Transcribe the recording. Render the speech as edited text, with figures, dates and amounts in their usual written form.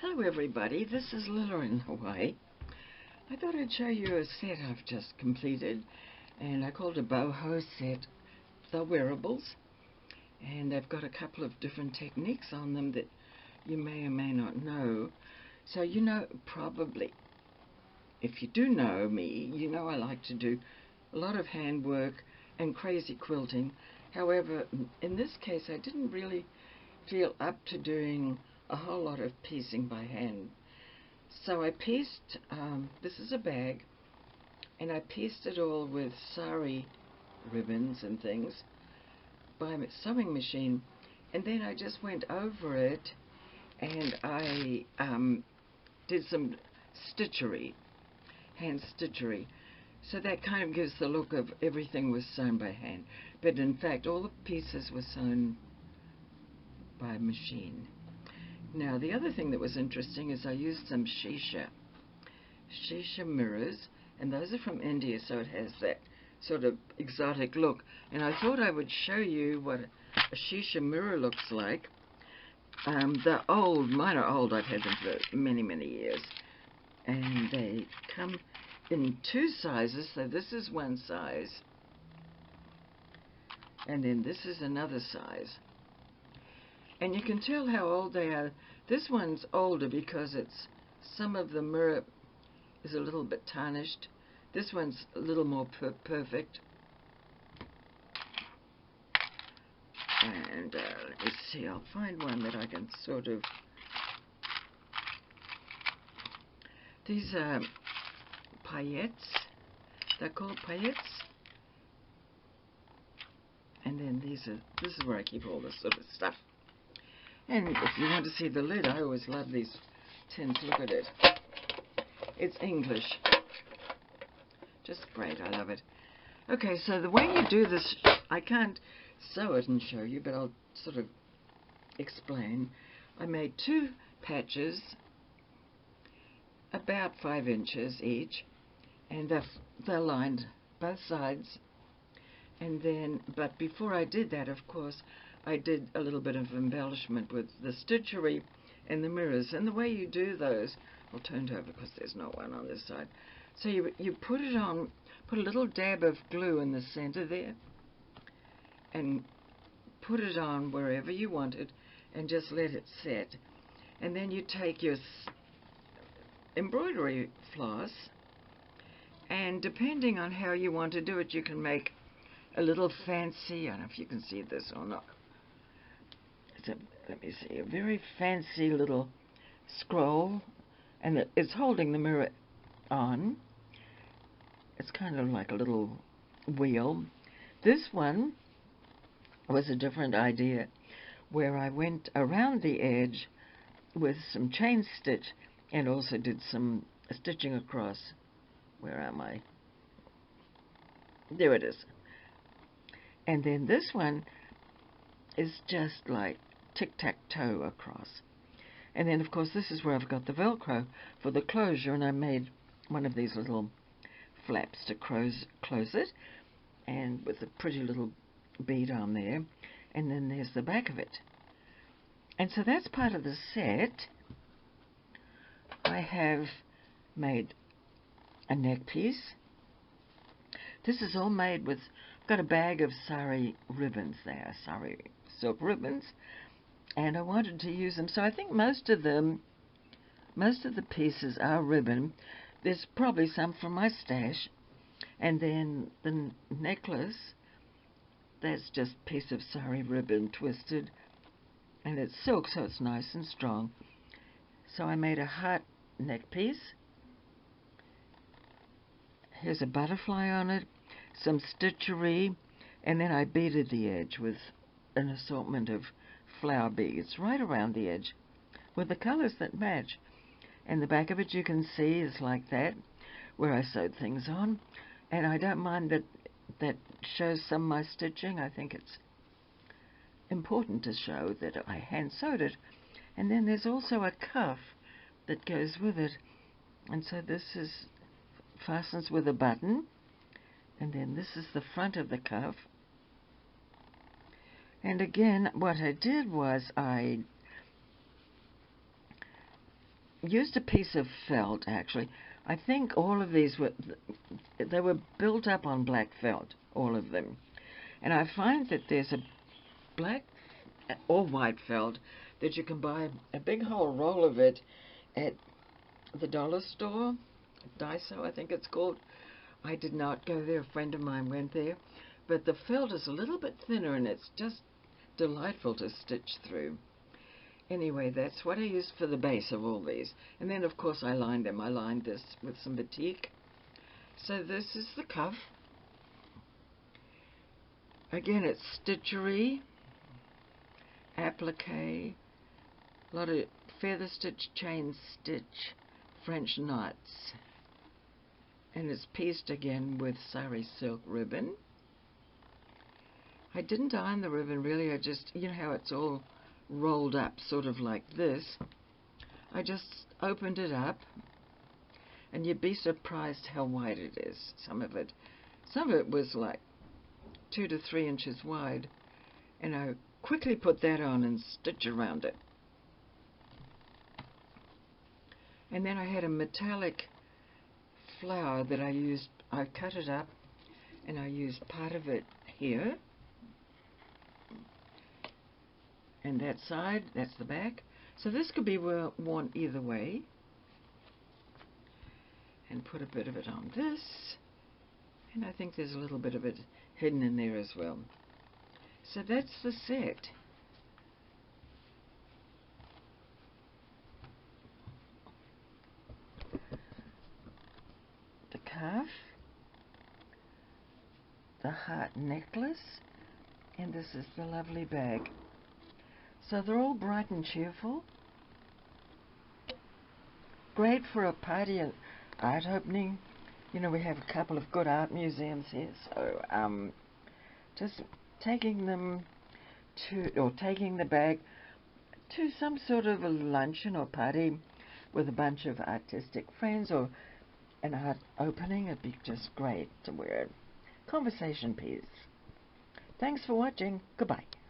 Hello everybody, this is Lila in Hawaii. I thought I'd show you a set I've just completed, and I called a Boho set. They're wearables, and they've got a couple of different techniques on them that you may or may not know. So you know, probably, if you do know me, you know I like to do a lot of handwork and crazy quilting. However, in this case I didn't really feel up to doing a whole lot of piecing by hand. So I pieced, this is a bag, and I pieced it all with sari ribbons and things by a sewing machine, and then I just went over it and I did some stitchery, hand stitchery. So that kind of gives the look of everything was sewn by hand, but in fact all the pieces were sewn by machine. Now the other thing that was interesting is I used some Shisha mirrors, and those are from India, so it has that sort of exotic look, and I thought I would show you what a Shisha mirror looks like. They're old, mine are old, I've had them for many years, and they come in two sizes. So this is one size, and then this is another size. And you can tell how old they are. This one's older because some of the mirror is a little bit tarnished. This one's a little more perfect. And let me see, I'll find one that I can sort of... These are paillettes. They're called paillettes. And then this is where I keep all this sort of stuff. And if you want to see the lid, I always love these tins. Look at it. It's English. Just great. I love it. Okay, so the way you do this, I can't sew it and show you, but I'll sort of explain. I made two patches, about 5 inches each, and they're lined both sides. And then, but before I did that, of course, I did a little bit of embellishment with the stitchery and the mirrors. And the way you do those, I'll turn it over because there's no one on this side. So you put it on, put a little dab of glue in the center there, and put it on wherever you want it, and just let it set. And then you take your embroidery floss, and depending on how you want to do it, you can make a little fancy, I don't know if you can see this or not. Let me see, a very fancy little scroll, and it's holding the mirror on. It's kind of like a little wheel. This one was a different idea, where I went around the edge with some chain stitch and also did some stitching across. Where am I? There it is. And then this one is just like tic-tac-toe across. And then, of course, this is where I've got the Velcro for the closure, and I made one of these little flaps to close it, and with a pretty little bead on there. And then there's the back of it. And so that's part of the set. I have made a neck piece. This is all made with, I've got a bag of sari ribbons there, sari silk ribbons, and I wanted to use them. So I think most of the pieces are ribbon. There's probably some from my stash, and then the necklace, that's just a piece of sari ribbon twisted, and it's silk, so it's nice and strong. So I made a heart neck piece. Here's a butterfly on it, some stitchery, and then I beaded the edge with an assortment of flower beads right around the edge with the colors that match. And the back of it, you can see, is like that, where I sewed things on. And I don't mind that shows some of my stitching. I think it's important to show that I hand sewed it. And then there's also a cuff that goes with it, and so this fastens with a button, and then this is the front of the cuff. And again, what I did was I used a piece of felt, actually. I think all of these they were built up on black felt, all of them. And I find that there's a black or white felt that you can buy a big whole roll of it at the dollar store, Daiso I think it's called. I did not go there, a friend of mine went there. But the felt is a little bit thinner and it's just delightful to stitch through. Anyway, that's what I used for the base of all these. And then of course I lined them. I lined this with some batik. So this is the cuff. Again, it's stitchery, applique, a lot of feather stitch, chain stitch, French knots. And it's pieced again with sari silk ribbon. I didn't iron the ribbon really, I just, you know how it's all rolled up, sort of like this. I just opened it up, and you'd be surprised how wide it is. Some of it was like 2 to 3 inches wide, and I quickly put that on and stitch around it. And then I had a metallic flower that I used. I cut it up and I used part of it here, and that side, that's the back. So this could be worn either way. And put a bit of it on this, and I think there's a little bit of it hidden in there as well. So that's the set. The cuff, the heart necklace, and this is the lovely bag. So they're all bright and cheerful. Great for a party and art opening. You know, we have a couple of good art museums here, so just taking them to, or taking the bag to some sort of a luncheon or party with a bunch of artistic friends, or an art opening, it'd be just great to wear. Conversation piece. Thanks for watching. Goodbye.